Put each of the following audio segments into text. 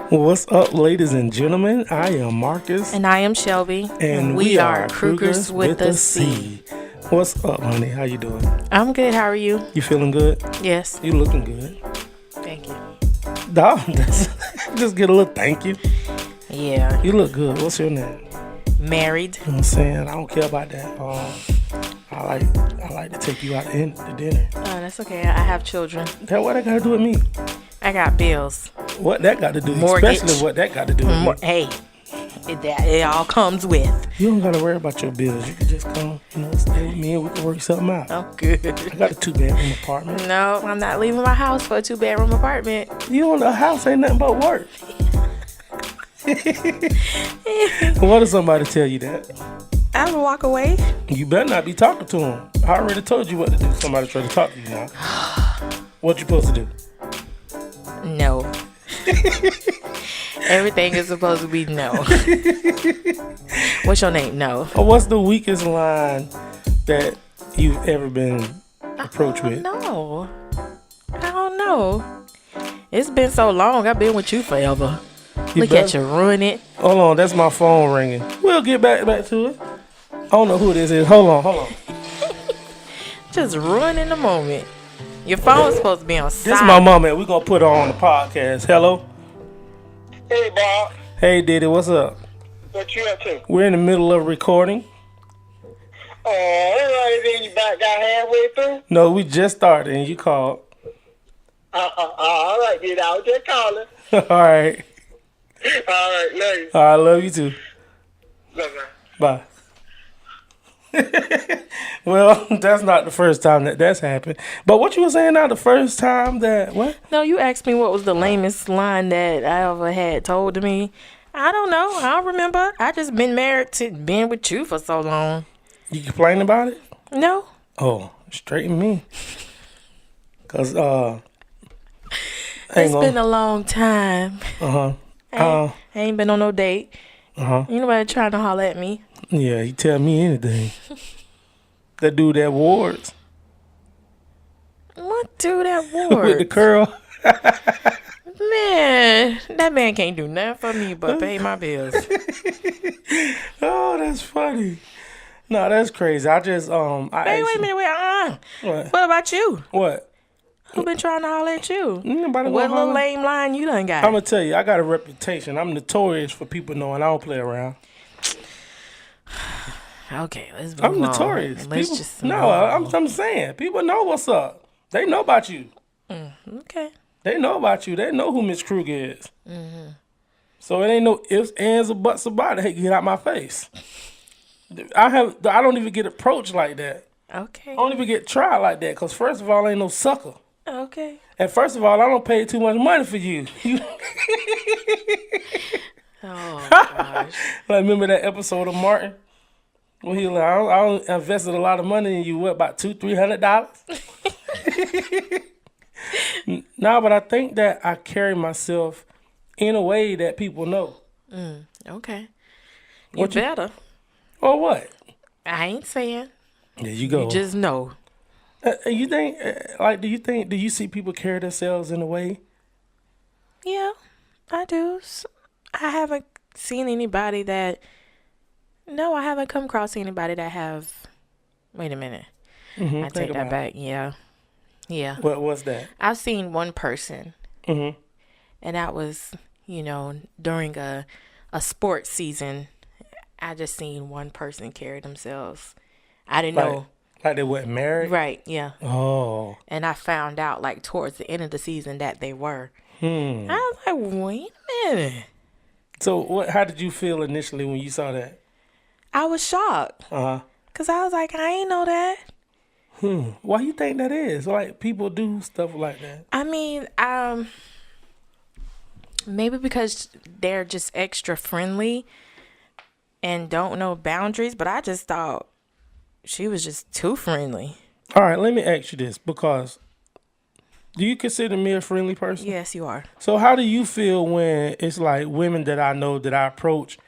What's up, ladies and gentlemen? I am Marcus. And I am Shelby. And we are Crugers with a C. What's up, honey? How you doing? I'm good. How are you? You feeling good? Yes. You looking good. Thank you. Dog, just get a little thank you. Yeah. You look good. What's your name? Married. You know what I'm saying? I don't care about that. I like to take you out to dinner. Oh, that's okay. I have children. That what that got to do with me? I got bills. What that got to do? Mortgage. Especially what that got to do with me. Hey, it all comes with. You don't got to worry about your bills. You can just come, stay with me and we can work something out. I'm good. I got a 2-bedroom apartment. No, I'm not leaving my house for a 2-bedroom apartment. You know, the house ain't nothing but work. What if somebody tell you that? I will walk away. You better not be talking to them. I already told you what to do. Somebody try to talk to you now. What you supposed to do? No. Everything is supposed to be no. What's your name? No. What's the weakest line that you've ever been approached with? No. I don't know. It's been so long. I've been with you forever. Look at you, ruin it. Hold on, that's my phone ringing. We'll get back to it. I don't know who this is. Hold on. Just ruining the moment. Your phone's supposed to be on silent. This is my mama. We're going to put her on the podcast. Hello? Hey, Bob. Hey, Diddy. What's up? What you up to? We're in the middle of recording. Oh, all right, then you about got halfway through? No, we just started and you called. All right, then I was just calling. All right. All right, love you. I love you too. Bye-bye. Bye. Well, that's not the first time that's happened. But what you were saying now, the first time that, what? No, you asked me what was the lamest line that I ever had told to me. I don't know. I don't remember. I just been with you for so long. You complain about it? No. Oh, straighten me. Because, It's been a long time. Uh-huh. I ain't been on no date. Uh-huh. Ain't nobody trying to holler at me. Yeah, you tell me anything. That dude at Ward's. What dude at Ward? With the curl. Man, that man can't do nothing for me but pay my bills. Oh, that's funny. No, that's crazy. I just, Hey, wait a minute. What? What about you? What? Who been trying to holler at you? Nobody What gonna little holler. lame line you done got? I'm going to tell you, I got a reputation. I'm notorious for people knowing I don't play around. Okay, let's move I'm on. notorious. Let's People, just no, I'm saying. People know what's up. They know about you. Okay. They know about you. They know who Miss Kruger is. Mm-hmm. So it ain't no ifs, ands, or buts about it. Hey, get out my face. I don't even get approached like that. Okay. I don't even get tried like that. Because first of all, I ain't no sucker. Okay. And first of all, I don't pay too much money for you. Oh, gosh. Like, remember that episode of Martin? When he was like, I invested a lot of money in you, what, about $200-300? No, but I think that I carry myself in a way that people know. Okay. You What you- better. Or what? I ain't saying. There you go. You just know. You think, do you see people carry themselves in a way? Yeah, I do. I haven't seen anybody that... No, I haven't come across anybody that have... Wait a minute. Mm-hmm, I take that back. Yeah. What was that? I've seen one person. Mm-hmm. And that was, during a sports season. I just seen one person carry themselves. I didn't know. Like they weren't married? Right, yeah. Oh. And I found out, towards the end of the season that they were. I was like, wait a minute. So how did you feel initially when you saw that? I was shocked. Uh-huh. Because I was like, I ain't know that. Why you think that is? Like, people do stuff like that. I mean, maybe because they're just extra friendly and don't know boundaries, but I just thought she was just too friendly. All right, let me ask you this, because do you consider me a friendly person? Yes, you are. So how do you feel when it's like women that I know that I approach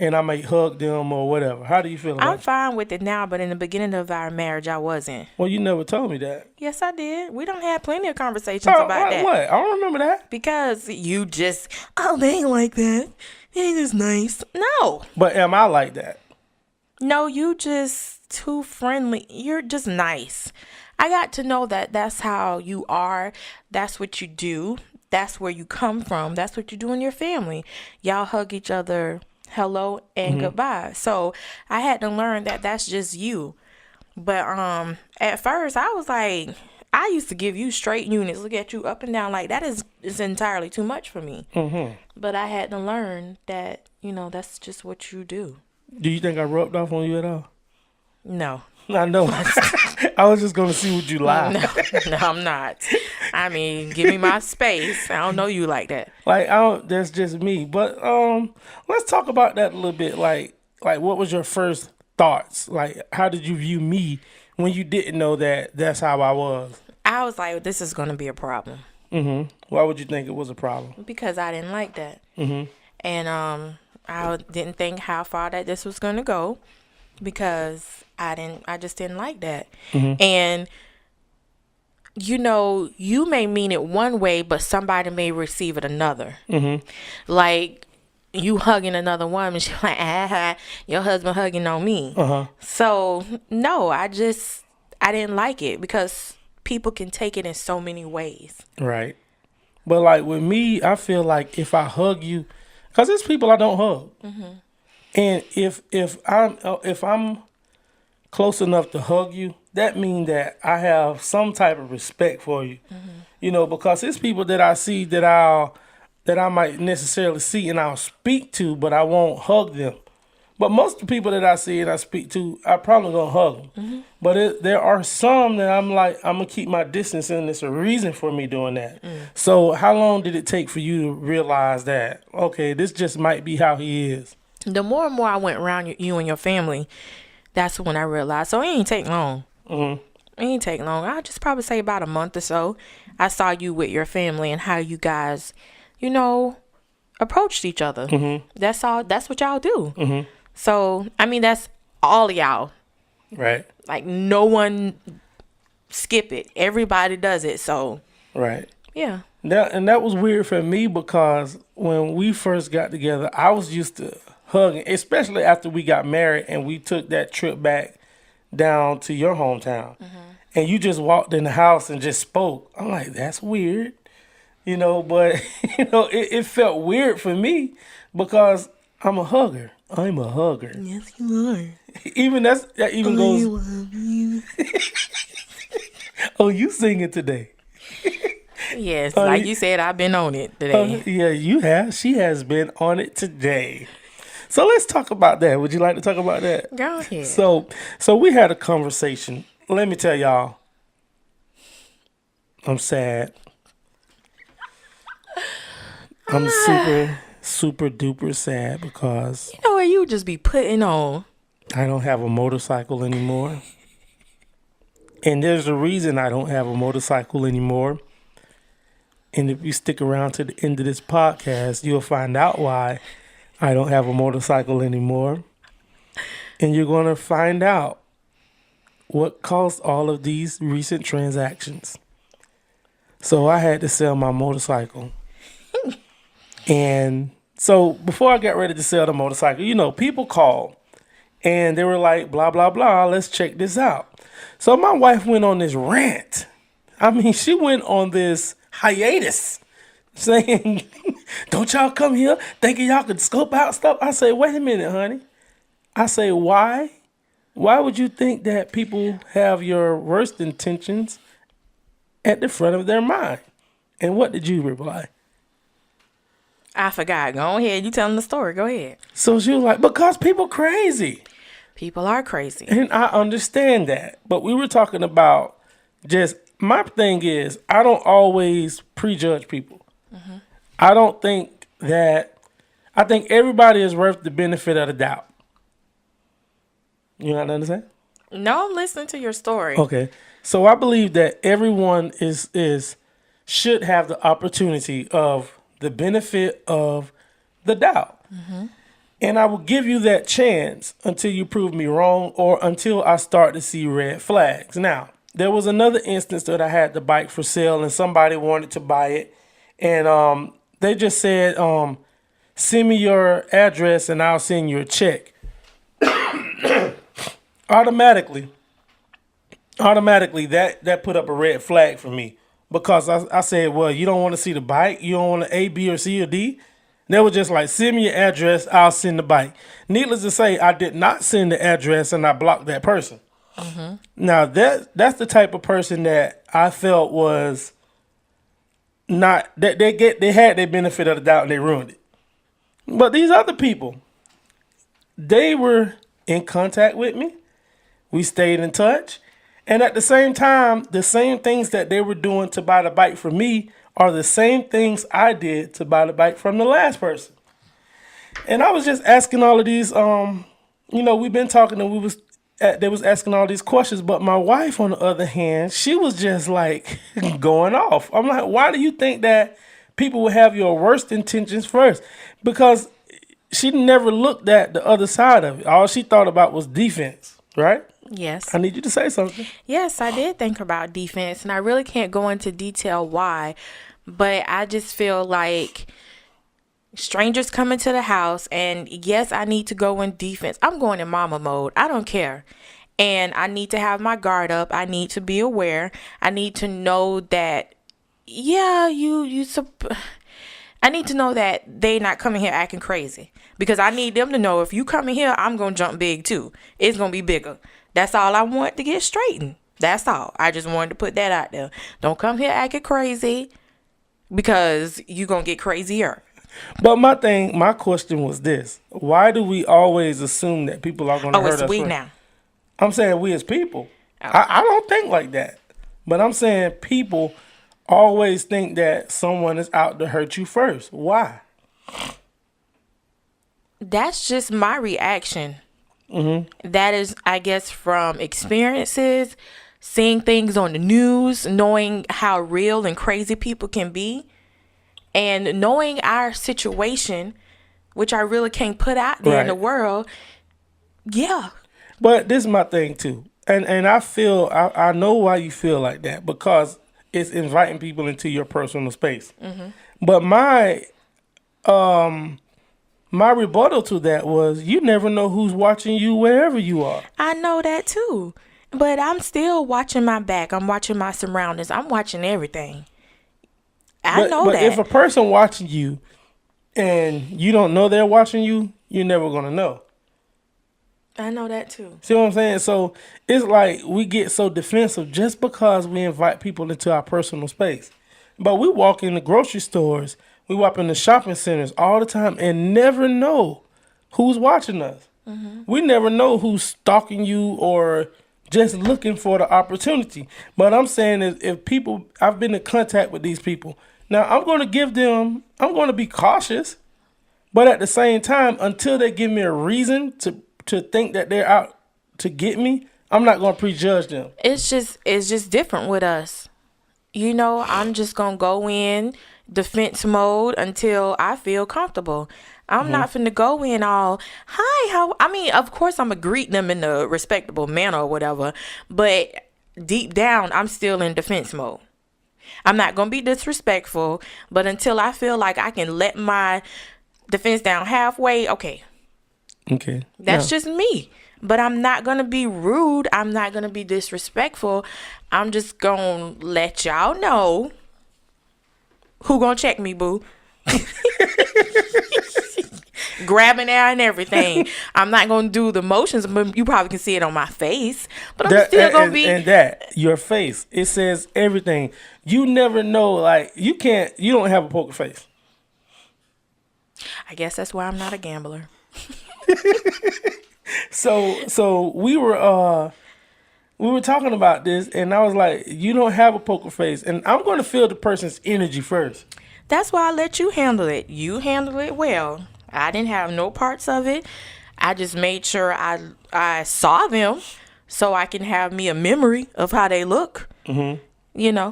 and I may hug them or whatever. How do you feel about I'm it? fine with it now, but in the beginning of our marriage, I wasn't. Well, you never told me that. Yes, I did. We don't have plenty of conversations Oh, about that. what? I don't remember that. Because you just, oh, they ain't like that. They ain't just nice. No. But am I like that? No, you just too friendly. You're just nice. I got to know that that's how you are. That's what you do. That's where you come from. That's what you do in your family. Y'all hug each other hello and goodbye. So I had to learn that that's just you. But at first I was like, I used to give you straight units, look at you up and down like that is entirely too much for me. But I had to learn that, that's just what you do. Do you think I rubbed off on you at all? No. I know. I was just gonna see would you lie. No, I'm not. I mean, give me my space. I don't know you like that. Like that's just me. But let's talk about that a little bit. Like what was your first thoughts? Like how did you view me when you didn't know that that's how I was? I was like, this is gonna be a problem. Why would you think it was a problem? Because I didn't like that. And I didn't think how far that this was gonna go. Because I just didn't like that. And you may mean it one way, but somebody may receive it another. Like you hugging another woman, she's like, your husband hugging on me. So no, I didn't like it because people can take it in so many ways. Right. But like with me, I feel like if I hug you, because there's people I don't hug. And if I'm close enough to hug you, that means that I have some type of respect for you. Because it's people that I see that I might necessarily see and I'll speak to, but I won't hug them. But most of the people that I see and I speak to, I probably gonna hug them. But there are some that I'm like, I'm gonna keep my distance, and there's a reason for me doing that. So how long did it take for you to realize that, okay, this just might be how he is? The more and more I went around you and your family, that's when I realized. So it ain't take long. It ain't take long. I'll just probably say about a month or so. I saw you with your family and how you guys, approached each other. That's all. That's what y'all do. So, I mean, that's all of y'all. Right. Like, no one skip it. Everybody does it. So, right. Yeah. That was weird for me because when we first got together, I was used to hugging, especially after we got married and we took that trip back down to your hometown. And you just walked in the house and just spoke. I'm like, that's weird. But, it felt weird for me because I'm a hugger. I'm a hugger. Yes, you are. That even goes. Oh, you singing today? Yes, like you said, I've been on it today. Yeah, you have. She has been on it today. So let's talk about that. Would you like to talk about that? Go ahead. So we had a conversation. Let me tell y'all, I'm sad. I'm super duper sad because where you just be putting on. I don't have a motorcycle anymore. And there's a reason I don't have a motorcycle anymore. And if you stick around to the end of this podcast, you'll find out why I don't have a motorcycle anymore. And you're going to find out what caused all of these recent transactions. So I had to sell my motorcycle. And so before I got ready to sell the motorcycle, people called and they were like, blah, blah, blah, let's check this out. So my wife went on this rant. I mean, she went on this hiatus saying, don't y'all come here thinking y'all could scope out stuff. I say, wait a minute, honey. I say, why? Why would you think that people have your worst intentions at the front of their mind? And what did you reply? I forgot. Go ahead. You telling the story. Go ahead. So she was like, because people crazy. People are crazy. And I understand that. But we were talking about my thing is, I don't always prejudge people. I don't think I think everybody is worth the benefit of the doubt. You not understand? No, I'm listening to your story. Okay. So I believe that everyone should have the opportunity of the benefit of the doubt. And I will give you that chance until you prove me wrong or until I start to see red flags. Now, there was another instance that I had the bike for sale and somebody wanted to buy it. And they just said, send me your address and I'll send you a check. Automatically, that put up a red flag for me. Because I said, well, you don't want to see the bike? You don't want to A, B, or C, or D? They were just like, send me your address, I'll send the bike. Needless to say, I did not send the address and I blocked that person. Mm-hmm. Now, that's the type of person that I felt was not, that they had their benefit of the doubt and they ruined it. But these other people, they were in contact with me. We stayed in touch. And at the same time, the same things that they were doing to buy the bike for me are the same things I did to buy the bike from the last person. And I was just asking all of these, we've been talking and they was asking all these questions. But my wife, on the other hand, she was just like going off. I'm like, why do you think that people will have your worst intentions first? Because she never looked at the other side of it. All she thought about was defense, right? Yes. I need you to say something. Yes, I did think about defense, and I really can't go into detail why, but I just feel like strangers come into the house, and yes, I need to go in defense. I'm going in mama mode. I don't care. And I need to have my guard up. I need to be aware. I need to know that, I need to know that they not coming here acting crazy. Because I need them to know if you come in here, I'm going to jump big too. It's going to be bigger. That's all I want to get straightened. That's all. I just wanted to put that out there. Don't come here acting crazy because you going to get crazier. But my question was this. Why do we always assume that people are going to hurt us? Oh, it's we now. I'm saying we as people. Oh. I don't think like that. But I'm saying people always think that someone is out to hurt you first. Why? That's just my reaction. Mm-hmm. That is, I guess, from experiences, seeing things on the news, knowing how real and crazy people can be, and knowing our situation, which I really can't put out there in the world. Yeah. But this is my thing too. And I feel, I know why you feel like that, because it's inviting people into your personal space. Mm-hmm. But my rebuttal to that was, you never know who's watching you wherever you are. I know that too. But I'm still watching my back. I'm watching my surroundings. I'm watching everything. I know that. But if a person watching you and you don't know they're watching you, you're never going to know. I know that too. See what I'm saying? So it's like we get so defensive just because we invite people into our personal space. But we walk in the grocery stores, we walk in the shopping centers all the time and never know who's watching us. Mm-hmm. We never know who's stalking you or just looking for the opportunity. But I'm saying is, if people, I've been in contact with these people. Now I'm going to be cautious, but at the same time, until they give me a reason to think that they're out to get me, I'm not going to prejudge them. It's just different with us. I'm just going to go in defense mode until I feel comfortable. I'm not finna go in all, hi, of course I'm gonna greet them in a respectable manner or whatever, but deep down, I'm still in defense mode. I'm not gonna be disrespectful, but until I feel like I can let my defense down halfway, okay. Okay. That's just me. But I'm not gonna be rude. I'm not gonna be disrespectful. I'm just gonna let y'all know who gonna check me, boo. Grabbing air and everything. I'm not gonna do the motions, but you probably can see it on my face. But I'm still gonna be. And your face, it says everything. You never know. Like you don't have a poker face. I guess that's why I'm not a gambler. So we were talking about this, and I was like, you don't have a poker face, and I'm going to feel the person's energy first. That's why I let you handle it. You handle it well. I didn't have no parts of it. I just made sure I saw them so I can have me a memory of how they look. Mm-hmm.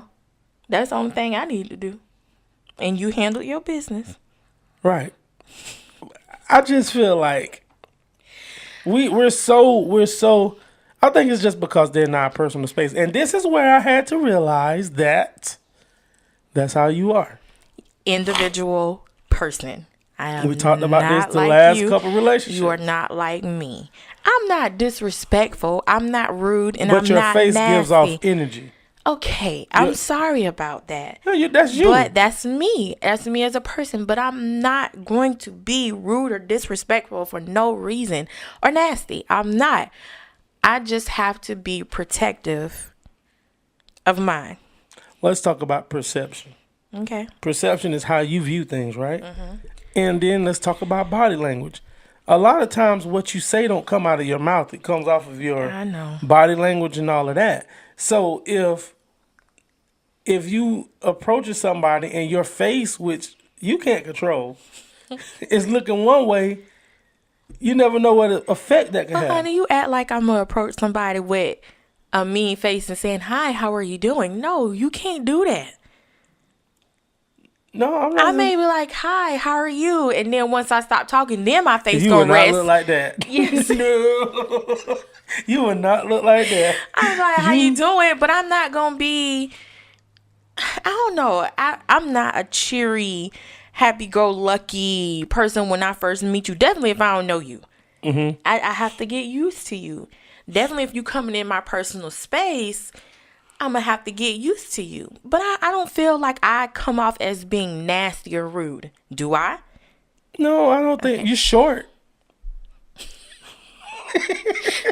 That's the only thing I need to do. And you handle your business. Right. I just feel like we're so. I think it's just because they're not personal space, and this is where I had to realize that that's how you are. Individual person. I am We talked about this not the like last you. couple relationships. You are not like me. I'm not disrespectful. I'm not rude, and but I'm your not face nasty. gives off energy. Okay, I'm sorry about that. No, that's you. But that's me. That's me as a person. But I'm not going to be rude or disrespectful for no reason or nasty. I'm not. I just have to be protective of mine. Let's talk about perception. Okay. Perception is how you view things, right? And then let's talk about body language. A lot of times what you say don't come out of your mouth. It comes off of your I know. body language and all of that. So if you approach somebody and your face, which you can't control, is looking one way, you never know what effect that can have. Honey, you act like I'm going to approach somebody with a mean face and saying, hi, how are you doing? No, you can't do that. No, I'm not. I may be like, hi, how are you? And then once I stop talking, then my face You go would not rest. look like that. Yes. No. You would not look like that. I'm like, how you doing? But I'm not going to be, I don't know. I'm not a cheery, happy-go-lucky person when I first meet you. Definitely if I don't know you. Mm-hmm. I have to get used to you. Definitely if you coming in my personal space, I'm going to have to get used to you. But I don't feel like I come off as being nasty or rude. Do I? No, I don't think. You're short.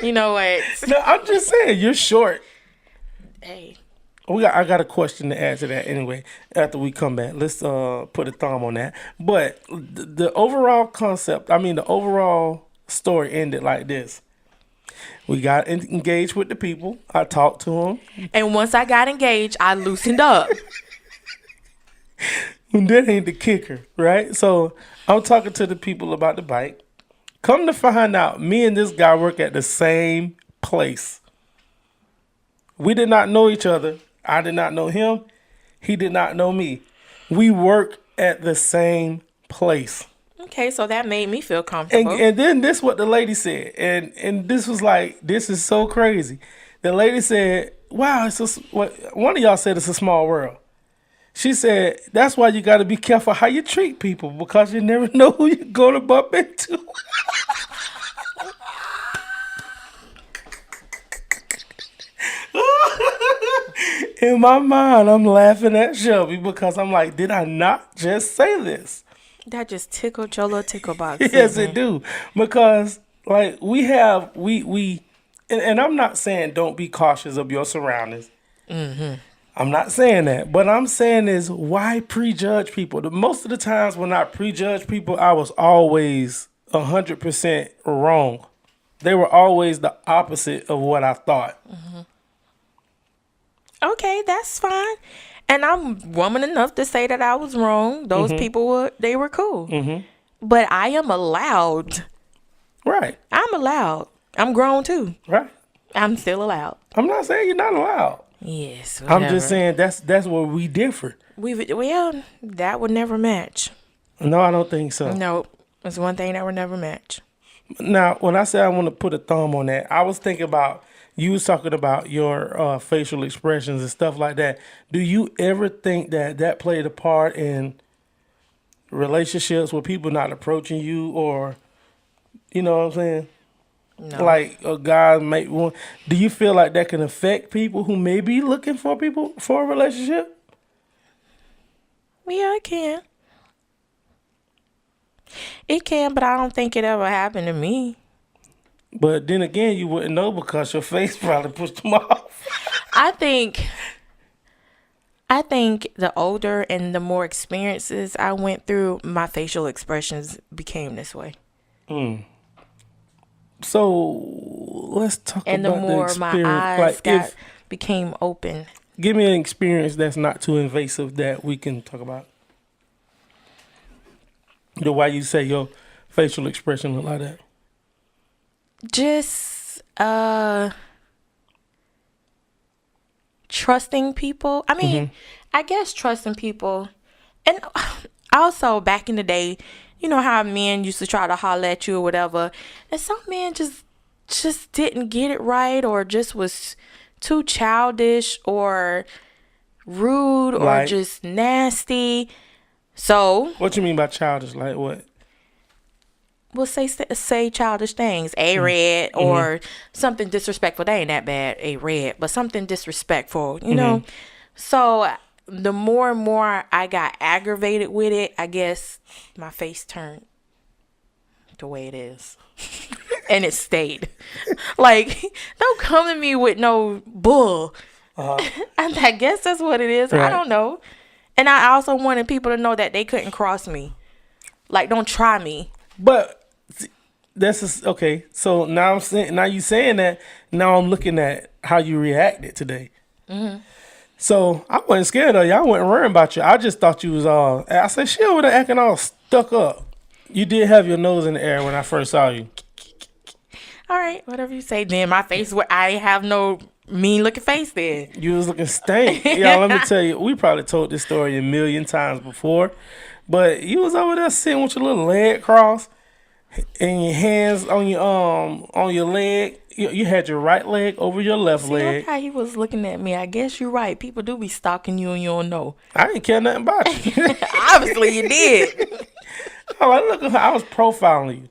You know what? No, I'm just saying, you're short. Hey. I got a question to add to that anyway. After we come back, let's put a thumb on that. But the overall concept, the overall story ended like this. We got engaged with the people. I talked to them. And once I got engaged, I loosened up. And that ain't the kicker, right? So I'm talking to the people about the bike. Come to find out, me and this guy work at the same place. We did not know each other. I did not know him. He did not know me. We work at the same place. Okay, so that made me feel comfortable. And then this is what the lady said. And this was like, this is so crazy. The lady said, wow, one of y'all said it's a small world. She said, that's why you got to be careful how you treat people, because you never know who you're going to bump into. In my mind, I'm laughing at Shelby because I'm like, did I not just say this? That just tickled your little tickle box. Yes, it do. Because like and I'm not saying don't be cautious of your surroundings. Mm-hmm. I'm not saying that. But I'm saying is, why prejudge people? Most of the times when I prejudge people, I was always 100% wrong. They were always the opposite of what I thought. Mm-hmm. Okay, that's fine. And I'm woman enough to say that I was wrong. Those people they were cool. Mm-hmm. But I am allowed. Right. I'm allowed. I'm grown too. Right. I'm still allowed. I'm not saying you're not allowed. Yes. Whatever. I'm just saying that's where we differ. That would never match. No, I don't think so. Nope. It's one thing that would never match. Now, when I say I want to put a thumb on that, I was thinking about, you was talking about your facial expressions and stuff like that. Do you ever think that played a part in relationships with people not approaching you, or, you know what I'm saying? No. Like a guy may want. Do you feel like that can affect people who may be looking for a relationship? Yeah, it can. It can, but I don't think it ever happened to me. But then again, you wouldn't know because your face probably pushed them off. I think the older and the more experiences I went through, my facial expressions became this way. So let's talk and about the more the my experience. eyes became open. Give me an experience that's not too invasive that we can talk about. Why you say your facial expression look like that? Just trusting people. I mean, I guess trusting people. And also back in the day, you know how men used to try to holler at you or whatever, and some men just didn't get it right, or just was too childish or rude or Like- just nasty. So What you mean by childish? Like what? we'll say childish things, a red, or something disrespectful. They ain't that bad, a red, but something disrespectful, you know. So the more and more I got aggravated with it, I guess my face turned the way it is. And it stayed. Like, don't come at me with no bull. I guess that's what it is. Right. I don't know. And I also wanted people to know that they couldn't cross me. Like, don't try me. But okay. So now you saying that. Now I'm looking at how you reacted today. So I wasn't scared of you. I wasn't worrying about you. I just thought you was all. I said she over there acting all stuck up. You did have your nose in the air when I first saw you. All right, whatever you say. Then my face, I have no mean looking face then. You was looking stank. Y'all, let me tell you, we probably told this story a million times before, but you was over there sitting with your little leg crossed and your hands on your leg. You had your right leg over your left See, leg. look how he was looking at me. I guess you're right. People do be stalking you and you don't know. I didn't care nothing about you. Obviously you did. I was like, look, I was profiling you,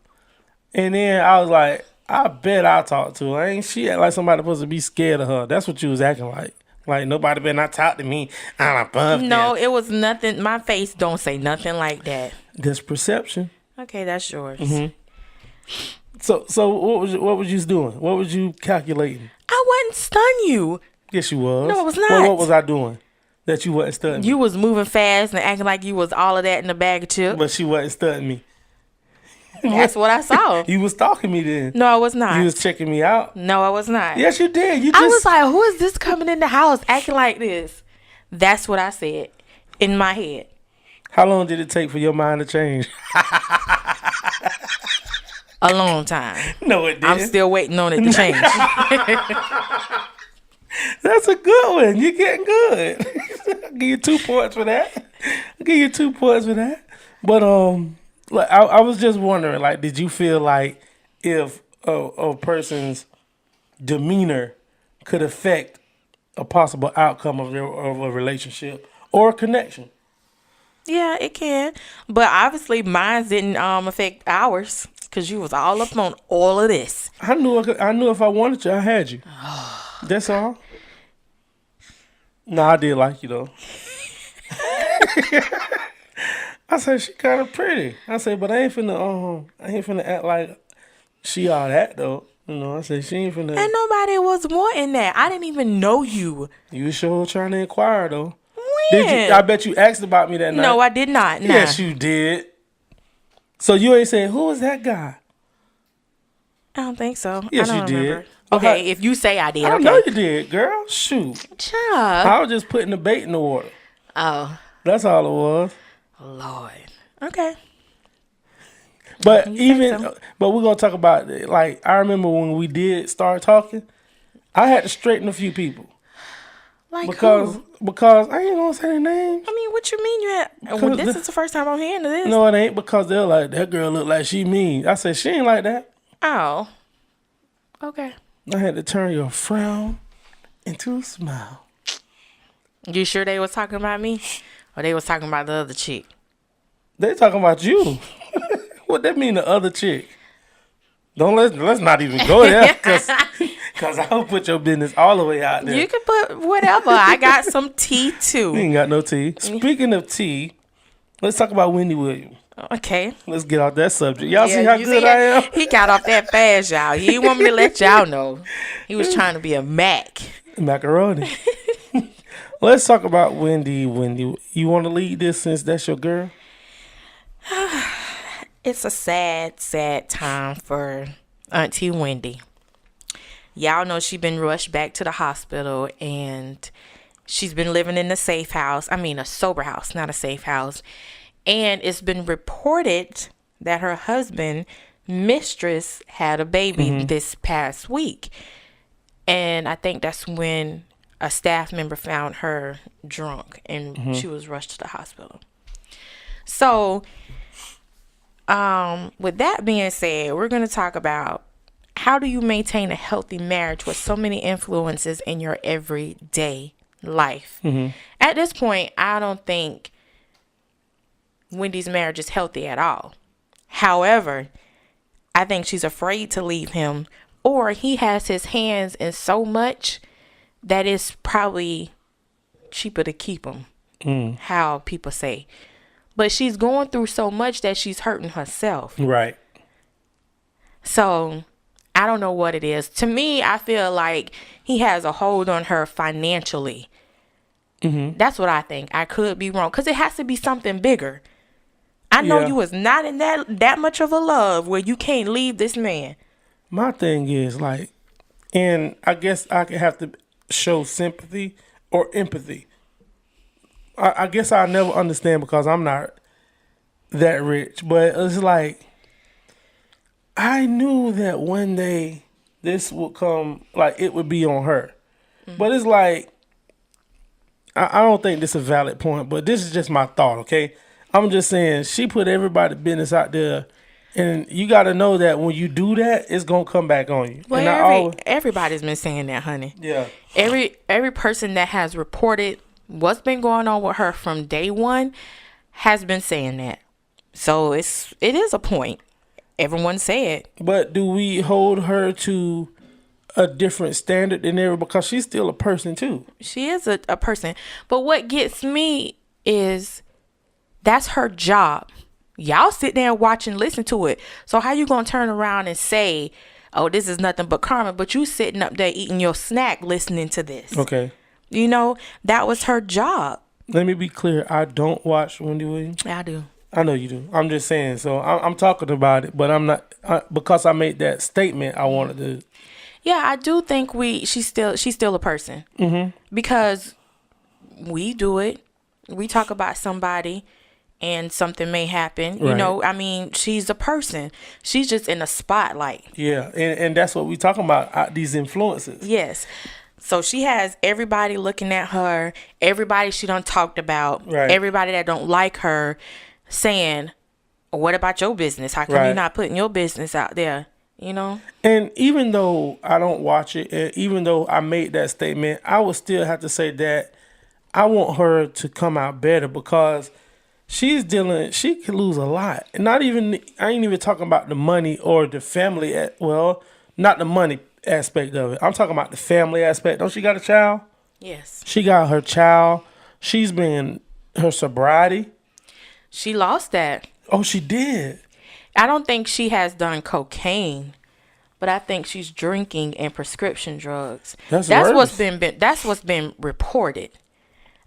and then I was like, I bet I talk to her. Ain't she act like somebody supposed to be scared of her? That's what you was acting like. Like nobody better not talk to me. I'm above No, them. it was nothing. My face don't say nothing like that. This perception. Okay, that's yours. So what was you doing? What was you calculating? I wasn't stun you. Yes, you was. No, I was Well, not. what was I doing that you wasn't studying me? You was moving fast and acting like you was all of that in a bag of chips. But she wasn't studying me. That's what I saw. You was stalking me then. No, I was not. You was checking me out. No, I was not. Yes, you did. You I just. was like, who is this coming in the house acting like this? That's what I said in my head. How long did it take for your mind to change? A long time. No, it didn't. I'm still waiting on it to change. That's a good one. You're getting good. I'll give you 2 points for that. But like I was just wondering, like, did you feel like if a person's demeanor could affect a possible outcome of a relationship or a connection? Yeah, it can. But obviously mine didn't affect ours because you was all up on all of this. I knew if I wanted you, I had you. That's all. No, I did like you though. I said she kind of pretty. I said, but I ain't finna act like she all that though. You know, I said she ain't finna. And nobody was wanting that. I didn't even know you. You sure trying to inquire though. When? Did you? I bet you asked about me that night. No, I did not. Nah. Yes, you did. So you ain't saying who is that guy? I don't think so. Yes, I don't you did. remember. Okay, if you say I did, I okay. know you did, girl. Shoot. Child. I was just putting the bait in the water. Oh, That's all it was. Lord. Okay. But You think so? but we're gonna talk about like I remember when we did start talking, I had to straighten a few people Like because who? I ain't gonna say their names. I mean, what you mean you had? Well, Because this is the first time I'm hearing of this. No, it ain't because they're like that girl look like she mean. I said she ain't like that. Oh. Okay. I had to turn your frown into a smile. You sure they was talking about me, or they was talking about the other chick? They talking about you. What that mean, the other chick? Let's not even go there because I'll put your business all the way out there. You can put whatever. I got some tea You too. ain't got no tea. Speaking of tea, let's talk about Wendy Williams. Okay. Let's get off that subject. Y'all see Yeah, how you good see I am? He got off that fast, y'all. He didn't want me to let y'all know. He was trying to be a Mac. Macaroni. Let's talk about Wendy. Wendy, you want to lead this since that's your girl? It's a sad, sad time for Auntie Wendy. Y'all know she been rushed back to the hospital, and she's been living in a safe house. I mean, a sober house, not a safe house. And it's been reported that her husband, Mistress, had a baby this past week. And I think that's when a staff member found her drunk and she was rushed to the hospital. So With that being said, we're going to talk about how do you maintain a healthy marriage with so many influences in your everyday life. At this point, I don't think Wendy's marriage is healthy at all. However, I think she's afraid to leave him, or he has his hands in so much that it's probably cheaper to keep him, how people say. But she's going through so much that she's hurting herself. Right. So I don't know what it is. To me, I feel like he has a hold on her financially. That's what I think. I could be wrong, because it has to be something bigger. I know Yeah. you was not in that much of a love where you can't leave this man. My thing is like, and I guess I could have to show sympathy or empathy. I guess I'll never understand because I'm not that rich, but it's like, I knew that one day this would come, like it would be on her. But it's like, I don't think this is a valid point, but this is just my thought, okay? I'm just saying, she put everybody's business out there, and you got to know that when you do that, it's going to come back on you. Well, And everybody's been saying that, honey. yeah. Every person that has reported what's been going on with her from day one has been saying that. So it is a point. Everyone said. But do we hold her to a different standard than ever, because she's still a person too? She is a person. But what gets me is that's her job. Y'all sit there and watch and listen to it. So how you gonna turn around and say, oh, this is nothing but karma, but you sitting up there eating your snack listening to this? Okay. You know, that was her job. Let me be clear. I don't watch Wendy Williams. I do. I know you do. I'm just saying. So I'm talking about it, but I'm not, because I made that statement. I wanted to. Yeah, I do think she's still a person. Because we do it. We talk about somebody and something may happen. You Right. know, I mean, she's a person. She's just in a spotlight. Yeah, and that's what we talking about. These influences. Yes. So she has everybody looking at her, everybody she done talked about, Right. everybody that don't like her saying, what about your business? How come Right. you're not putting your business out there? You know? And even though I don't watch it, and even though I made that statement, I would still have to say that I want her to come out better, because she could lose a lot. And I ain't even talking about the money or the family, not the money aspect of it. I'm talking about the family aspect. Don't she got a child? Yes. She got her child. She's been, her sobriety. She lost that. Oh, she did. I don't think she has done cocaine, but I think she's drinking and prescription drugs. That's what's worse. that's what's been reported.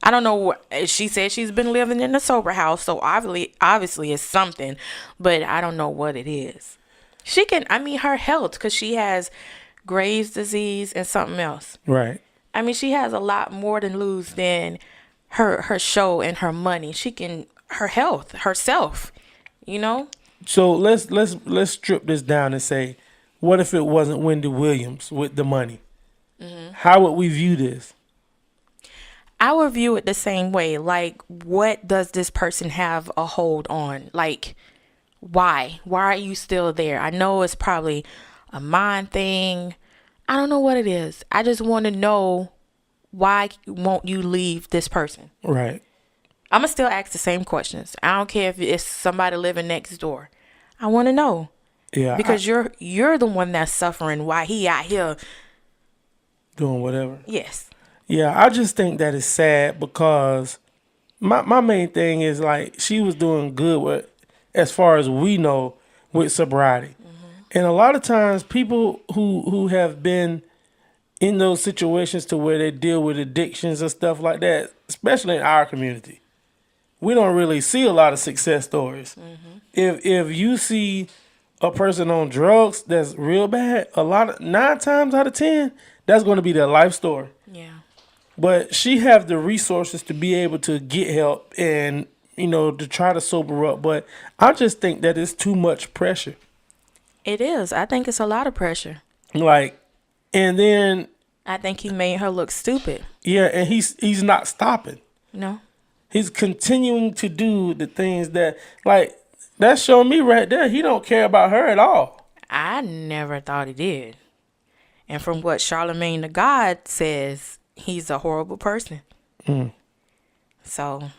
I don't know what she said. She's been living in a sober house, so obviously it's something, but I don't know what it is. Her health, because she has Graves' disease and something else. Right. I mean, she has a lot more to lose than her show and her money. Her health, herself, you know? So let's strip this down and say, what if it wasn't Wendy Williams with the money? How would we view this? I would view it the same way. Like, what does this person have a hold on? Like, why? Why are you still there? I know it's probably a mind thing. I don't know what it is. I just want to know, why won't you leave this person? Right. I'm going to still ask the same questions. I don't care if it's somebody living next door. I want to know. Yeah. Because you're the one that's suffering while he out here. Doing whatever. Yes. Yeah, I just think that is sad, because my main thing is, like, she was doing good with, as far as we know, with sobriety. And a lot of times people who have been in those situations to where they deal with addictions and stuff like that, especially in our community, we don't really see a lot of success stories. If you see a person on drugs that's real bad, 9 times out of 10, that's going to be their life story. Yeah. But she have the resources to be able to get help and, to try to sober up. But I just think that it's too much pressure. It is. I think it's a lot of pressure. Like, and then, I think he made her look stupid. yeah, and he's not stopping. No. He's continuing to do the things that, like, That's showing me right there. He don't care about her at all. I never thought he did. And from what Charlemagne the God says, he's a horrible person. So,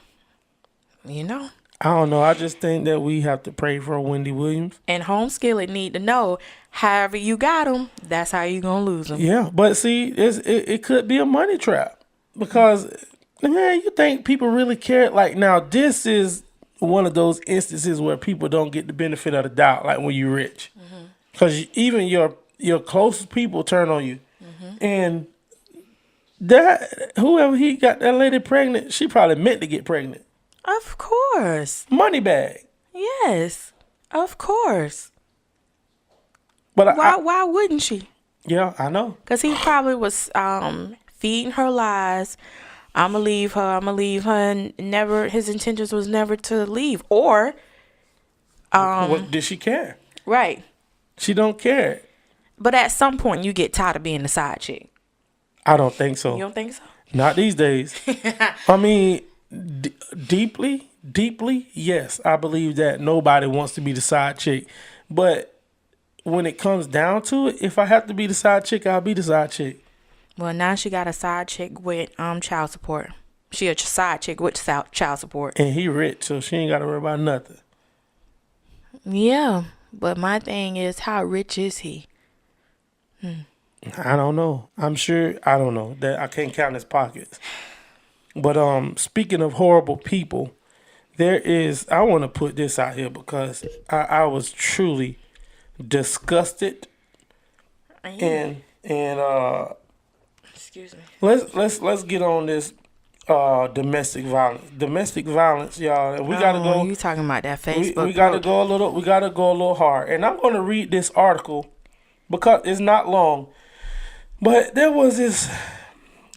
you know. I don't know. I just think that we have to pray for Wendy Williams. And Home Skillet need to know, however you got him, that's how you going to lose him. Yeah, but see, it could be a money trap. Because, man, you think people really care? Like, now, this is one of those instances where people don't get the benefit of the doubt, like when you're rich. Because even your closest people turn on you. And that whoever he got that lady pregnant, she probably meant to get pregnant. Of course. Money bag. Yes. Of course. But Why wouldn't she? Yeah, I know. Because he probably was feeding her lies. I'm going to leave her. And never, his intentions was never to leave. Or, What, did she care? right. She don't care. But at some point, you get tired of being the side chick. I don't think so. You don't think so? Not these days. I mean, deeply, yes, I believe that nobody wants to be the side chick. But when it comes down to it, if I have to be the side chick, I'll be the side chick. Well, now she got a side chick with child support. She a side chick with child support. And he rich, so she ain't got to worry about nothing. Yeah, but my thing is, how rich is he? I don't know. I'm sure, I don't know. That I can't count his pockets. But speaking of horrible people, I want to put this out here because I was truly disgusted and Excuse me. let's get on this domestic violence, y'all. And we gotta go. You talking about that Facebook? We gotta go a little hard. And I'm gonna read this article because it's not long. But there was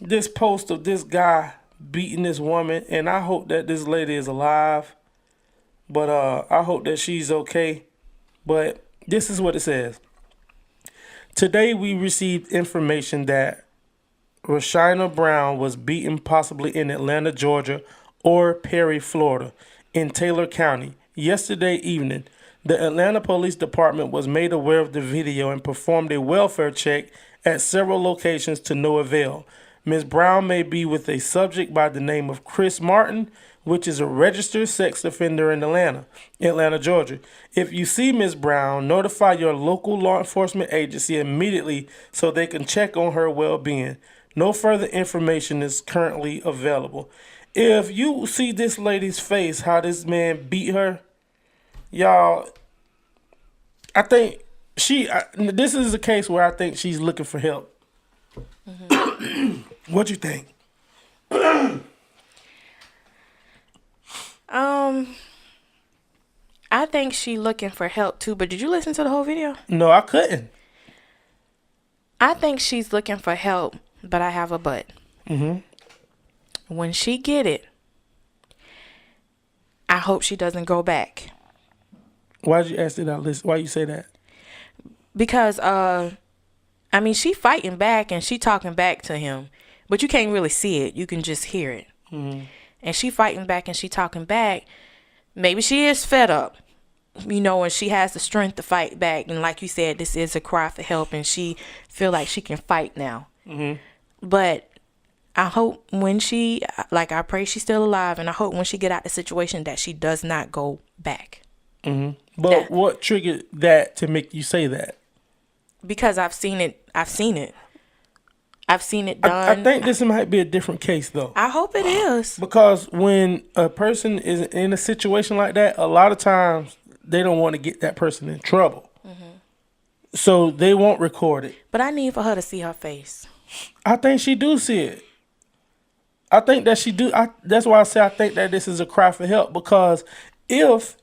this post of this guy beating this woman, and I hope that this lady is alive. But I hope that she's okay. But this is what it says. Today we received information that Rashina Brown was beaten possibly in Atlanta, Georgia, or Perry, Florida, in Taylor County. Yesterday evening, the Atlanta Police Department was made aware of the video and performed a welfare check at several locations to no avail. Ms. Brown may be with a subject by the name of Chris Martin, which is a registered sex offender in Atlanta, Georgia. If you see Ms. Brown, notify your local law enforcement agency immediately so they can check on her well-being. No further information is currently available. If you see this lady's face, how this man beat her, y'all, I think this is a case where I think she's looking for help. What you think? I think she looking for help too. But did you listen to the whole video? No, I couldn't. I think she's looking for help, but I have a but. When she get it, I hope she doesn't go back. Why'd you ask that? Why you say that? Because I mean, she fighting back and she talking back to him, but you can't really see it. You can just hear it. And she fighting back and she talking back. Maybe she is fed up, and she has the strength to fight back. And like you said, this is a cry for help, and she feel like she can fight now. But I hope when I pray she's still alive, and I hope when she get out the situation that she does not go back. But what triggered that to make you say that? Because I've seen it. I've seen it done. I think this might be a different case, though. I hope it is. Because when a person is in a situation like that, a lot of times they don't want to get that person in trouble. So they won't record it. But I need for her to see her face. I think she do see it. I think that she do. That's why I say I think that this is a cry for help. Because if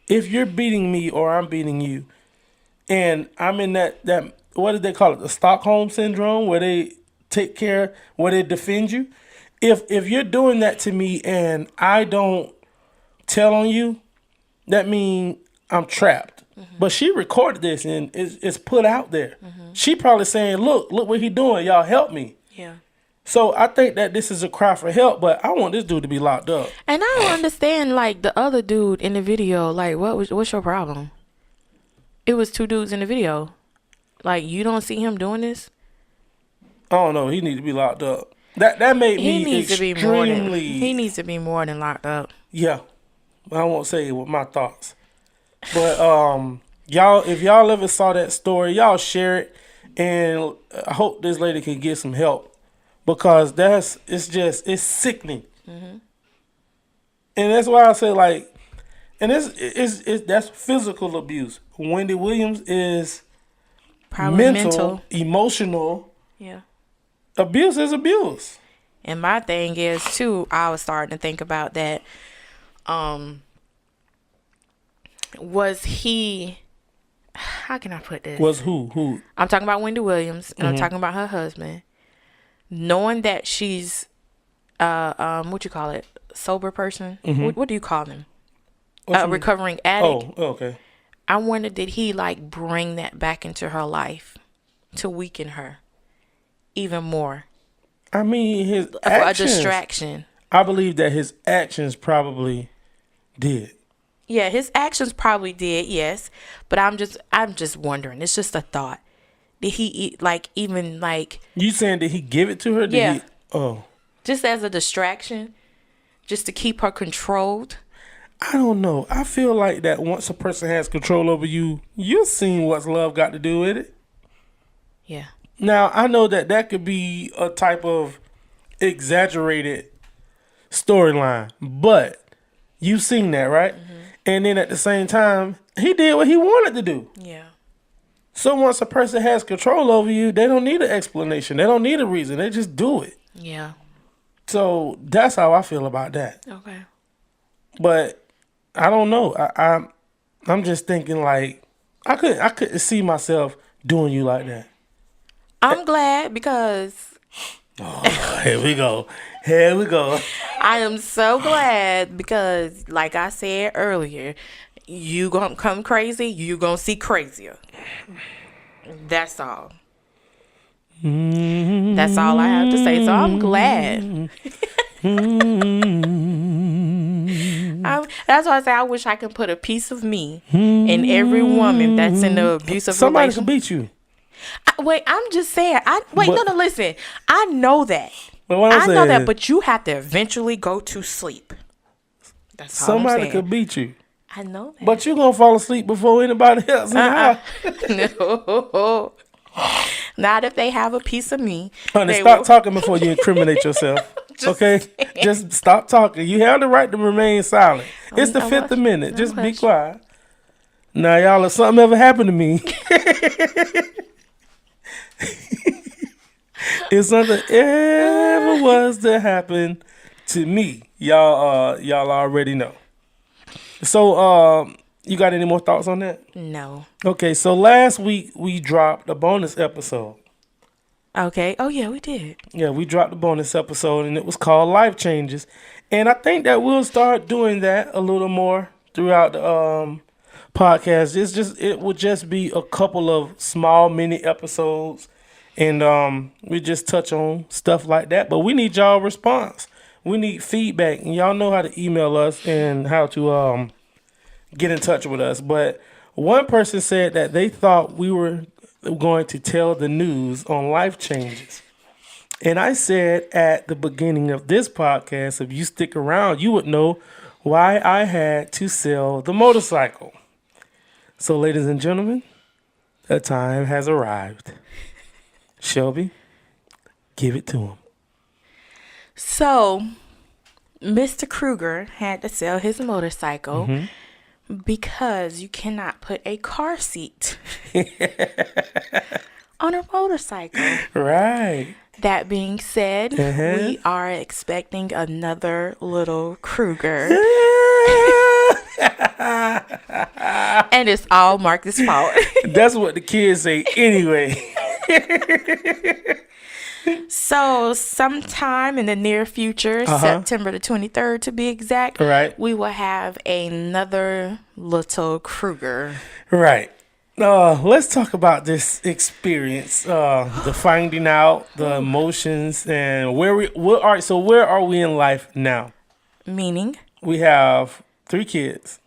you're beating me or I'm beating you, and I'm in that what did they call it? The Stockholm syndrome, where they where they defend you. If you're doing that to me and I don't tell on you, that means I'm trapped. But she recorded this and it's put out there. She probably saying, look what he doing. Y'all help me. Yeah. So I think that this is a cry for help, but I want this dude to be locked up. And I don't understand, like, the other dude in the video. Like, what's your problem? It was 2 dudes in the video. Like, you don't see him doing this? I don't know. He needs to be locked up. That made me He needs to be more than locked up. Yeah. I won't say it with my thoughts. But y'all, if y'all ever saw that story, y'all share it, and I hope this lady can get some help, because it's sickening. Mm-hmm. And that's why I say, like, and that's physical abuse. Wendy Williams is probably mental, emotional. Yeah. Abuse is abuse. And my thing is too, I was starting to think about that. Was he? How can I put this? Was who? I'm talking about Wendy Williams, and I'm talking about her husband. Knowing that she's, what you call it, sober person. What do you call them? Recovering addict. Oh, okay. I wonder, did he like bring that back into her life to weaken her even more? I mean, his actions, a distraction. I believe that his actions probably did. Yeah, his actions probably did, yes. But I'm just wondering. It's just a thought. Did he even You saying, did he give it to her? Yeah. Oh. Just as a distraction, just to keep her controlled. I don't know. I feel like that once a person has control over you, you've seen what's love got to do with it. Yeah. Now, I know that could be a type of exaggerated storyline, but you've seen that, right? Mm-hmm. And then at the same time, he did what he wanted to do. Yeah. So once a person has control over you, they don't need an explanation. They don't need a reason. They just do it. Yeah. So that's how I feel about that. Okay. But I don't know. I'm just thinking, like, I couldn't see myself doing you like that. I'm glad, because Here we go. I am so glad, because like I said earlier, you gonna come crazy, you gonna see crazier. That's all. That's all I have to say. So I'm glad. That's why I say I wish I could put a piece of me in every woman that's in the abusive Somebody relationship. can beat you. Wait, I'm just saying. No, listen. I know that. I know that, but you have to eventually go to sleep. That's all I'm saying. Somebody could beat you. I know that. But you're going to fall asleep before anybody else in the house. No. Not if they have a piece of me. Honey, stop talking before you incriminate yourself. Okay? Saying. Just stop talking. You have the right to remain silent. It's the Fifth Amendment. Just be quiet. Now, y'all, if something ever happened to me, if something ever was to happen to me, y'all already know. So, you got any more thoughts on that? No. Okay, so last week we dropped a bonus episode. Okay. Oh, yeah, we did. Yeah, we dropped a bonus episode, and it was called Life Changes. And I think that we'll start doing that a little more throughout the podcast. It would just be a couple of small mini episodes, and we just touch on stuff like that. But we need y'all response. We need feedback, and y'all know how to email us and how to get in touch with us. But one person said that they thought we were going to tell the news on life changes. And I said at the beginning of this podcast, if you stick around, you would know why I had to sell the motorcycle. So, ladies and gentlemen, the time has arrived. Shelby, give it to him. So, Mr. Kruger had to sell his motorcycle because you cannot put a car seat on a motorcycle. Right. That being said, we are expecting another little Kruger. And it's all Marcus' fault. That's what the kids say anyway. So sometime in the near future, September the 23rd to be exact, right, we will have another little Kruger. Right. Let's talk about this experience, the finding out, the emotions, and all right, so where are we in life now? Meaning? We have 3 kids,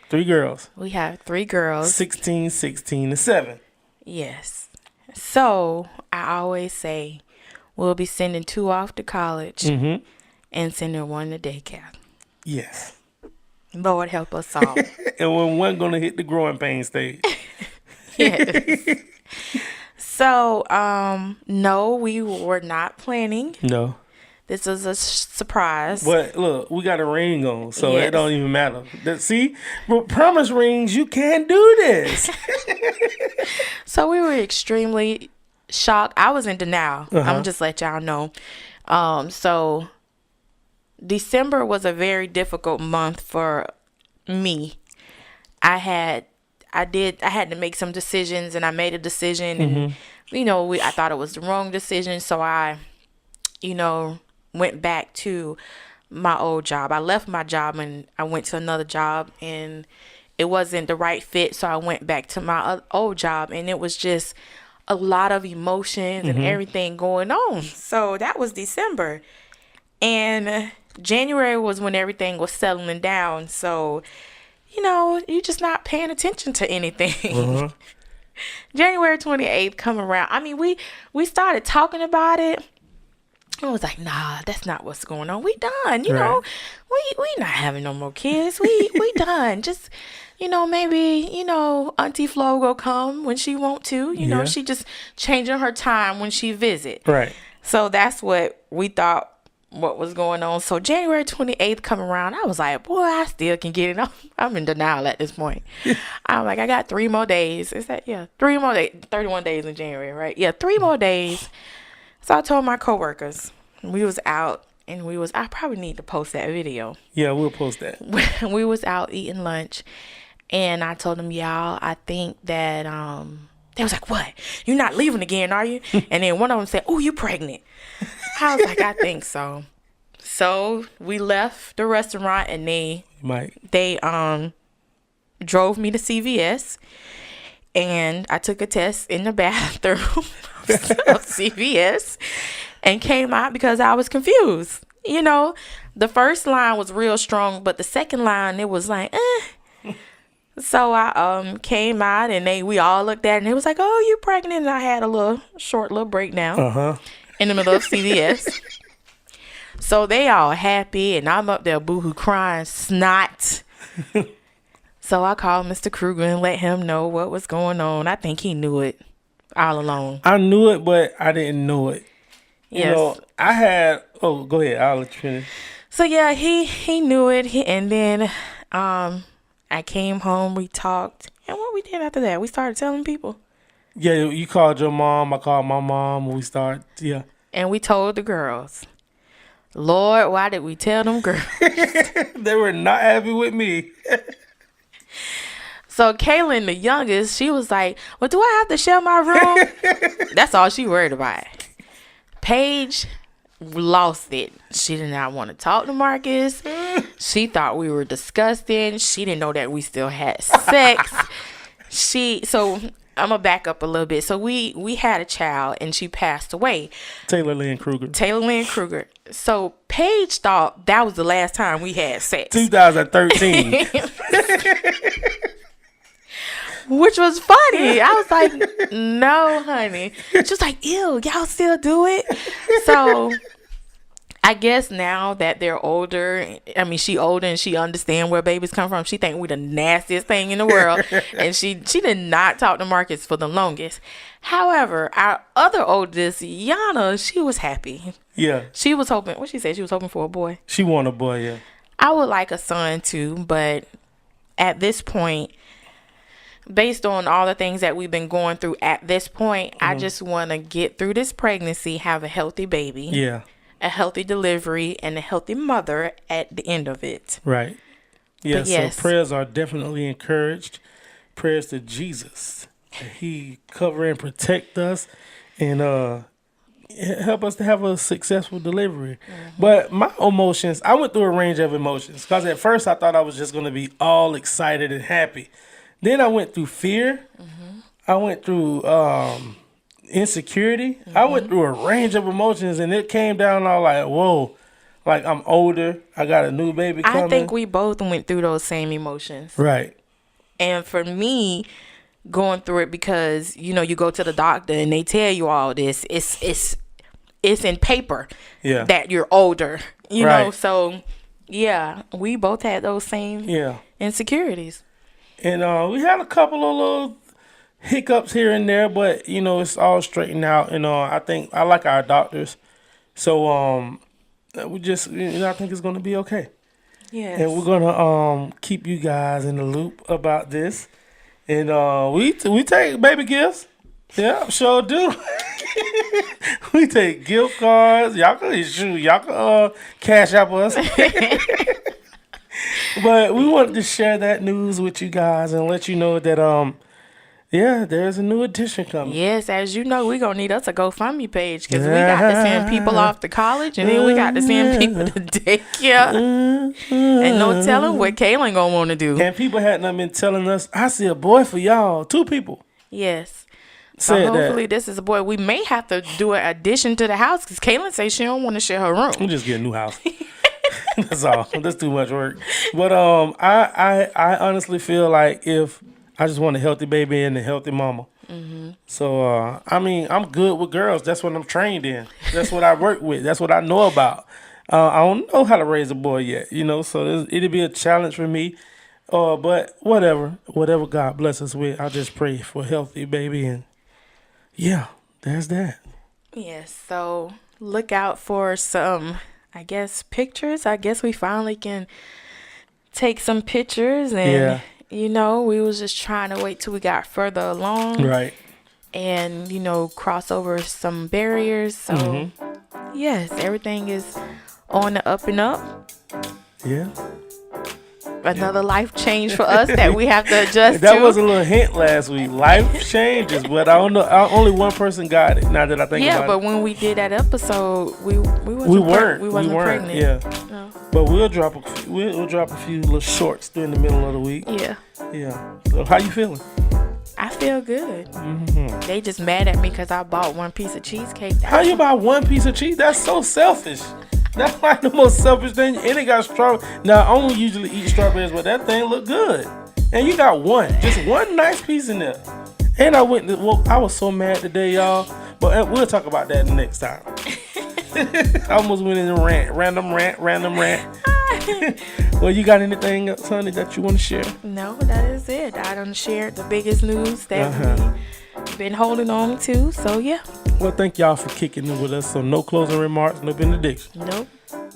3 girls. We have 3 girls. 16, 16, and 7. Yes. So I always say we'll be sending 2 off to college and sending 1 to daycare. Yes. Lord help us all. And when one gonna hit the growing pain stage. Yes. So, no, we were not planning. No. This was a surprise. But look, we got a ring on, so Yes. it don't even matter. See, with promise rings, you can't do this. So we were extremely shocked. I was in denial. I'm just let y'all know. So December was a very difficult month for me. I had to make some decisions, and I made a decision, and I thought it was the wrong decision, so I went back to my old job. I left my job and I went to another job, and it wasn't the right fit, so I went back to my old job, and it was just a lot of emotions and everything going on. So that was December, and January was when everything was settling down. So you're just not paying attention to anything. January 28th come around. I mean, we started talking about it. I was like, nah, that's not what's going on. We done, you know. We not having no more kids. We done. Just, maybe, Auntie Flo will come when she want to. You know, she just changing her time when she visit. Right. So that's what we thought what was going on. So January 28th come around, I was like, boy, I still can get it. I'm in denial at this point. I'm like, I got 3 more days. Is that, 3 more days, 31 days in January, right? Yeah, 3 more days. So I told my coworkers, we was out, and I probably need to post that video. Yeah, we'll post that. We was out eating lunch, and I told them, y'all, I think that, they was like, what? You're not leaving again, are you? And then one of them said, oh, you pregnant. I was like, I think so. So we left the restaurant, and they drove me to CVS, and I took a test in the bathroom of CVS and came out because I was confused. The first line was real strong, but the second line, it was like, So I came out, and we all looked at it, and it was like, oh, you pregnant? And I had a short breakdown in the middle of CVS. So they all happy, and I'm up there boohoo crying snot. So I called Mr. Kruger and let him know what was going on. I think he knew it all along. I knew it, but I didn't know it. Yes. I had. Oh, go ahead. I'll let you finish. So yeah, he knew it, and then I came home. We talked, and what we did after that, we started telling people. Yeah, you called your mom. I called my mom. We started. Yeah. And we told the girls. Lord, why did we tell them girls? They were not happy with me. So Kaylin, the youngest, she was like, well, do I have to share my room? That's all she worried about. Paige lost it. She did not want to talk to Marcus. She thought we were disgusting. She didn't know that we still had sex. So I'm going to back up a little bit. So we had a child, and she passed away. Taylor Lynn Kruger. So Paige thought that was the last time we had sex. 2013. Which was funny. I was like, no, honey. She was like, ew, y'all still do it? So I guess now that they're older, I mean, she older and she understand where babies come from. She think we the nastiest thing in the world. And she did not talk to Marcus for the longest. However, our other oldest, Yana, she was happy. Yeah. She was hoping, what she said, she was hoping for a boy. She wanted a boy, yeah. I would like a son too, but at this point, based on all the things that we've been going through at this point, I just want to get through this pregnancy, have a healthy baby. Yeah. A healthy delivery, and a healthy mother at the end of it. Right. Yeah, yes. So prayers are definitely encouraged. Prayers to Jesus. He cover and protect us and help us to have a successful delivery. But my emotions, I went through a range of emotions. Because at first I thought I was just going to be all excited and happy. Then I went through fear. I went through insecurity. I went through a range of emotions, and it came down all like, whoa, like I'm older. I got a new baby coming. I think we both went through those same emotions. Right. And for me, going through it because, you know, you go to the doctor and they tell you all this. It's in paper that you're older, you know. So, yeah, we both had those same insecurities. And we had a couple of little hiccups here and there, but, you know, it's all straightened out. And I think I like our doctors. So, we just, you know, I think it's going to be okay. Yes. And we're going to keep you guys in the loop about this. And we take baby gifts. Yeah, sure do. We take gift cards. Y'all can cash out us. But we wanted to share that news with you guys and let you know that there's a new edition coming. Yes, as you know, we're going to need us a GoFundMe page because we got to send people off to college and then we got to send people to daycare. And no telling what Kaylin going to want to do. And people hadn't been telling us, I see a boy for y'all. 2 people. Yes. So hopefully this is a boy. We may have to do an addition to the house because Kaylin says she don't want to share her room. We'll just get a new house. That's all. That's too much work. But I honestly feel like if I just want a healthy baby and a healthy mama. Mm-hmm. So, I mean, I'm good with girls. That's what I'm trained in. That's what I work with. That's what I know about. I don't know how to raise a boy yet, you know, so it'll be a challenge for me. But whatever God bless us with, I just pray for a healthy baby. And, yeah, there's that. Yes, so look out for some, I guess, pictures. I guess we finally can take some pictures and... You know, we was just trying to wait till we got further along. Right. And, you know, cross over some barriers. So, yes, everything is on the up and up. Yeah. Another life change for us that we have to adjust That to. was a little hint last week. Life changes, but I don't know. Only one person got it. Now that I think about it. Yeah, but when we did that episode, we wasn't pregnant. Yeah. No. But we'll drop a few little shorts during the middle of the week. Yeah. Yeah. So how you feeling? I feel good. Mm-hmm. They just mad at me because I bought one piece of cheesecake. How you buy one piece of cheese? That's so selfish. That's like the most selfish thing. And it got strawberries. Now, I only usually eat strawberries, but that thing look good. And you got just one nice piece in there. And I was so mad today, y'all. But we'll talk about that next time. I almost went in a random rant. Well, you got anything else, honey, that you want to share? No, that is it. I done shared the biggest news that we've been holding on to. So, yeah. Well, thank y'all for kicking it with us. So, no closing remarks, no benediction. Nope.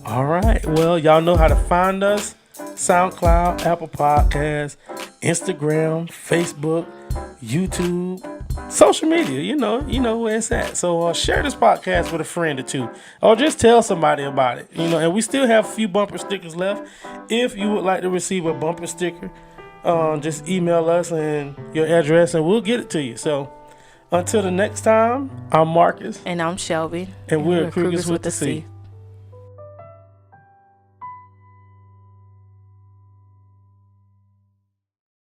All right. Well, y'all know how to find us. SoundCloud, Apple Podcasts, Instagram, Facebook, YouTube, social media. You know where it's at. So share this podcast with a friend or two, or just tell somebody about it. You know, and we still have a few bumper stickers left. If you would like to receive a bumper sticker, just email us and your address, and we'll get it to you. So until the next time, I'm Marcus, and I'm Shelby, and we're Crugers with the C.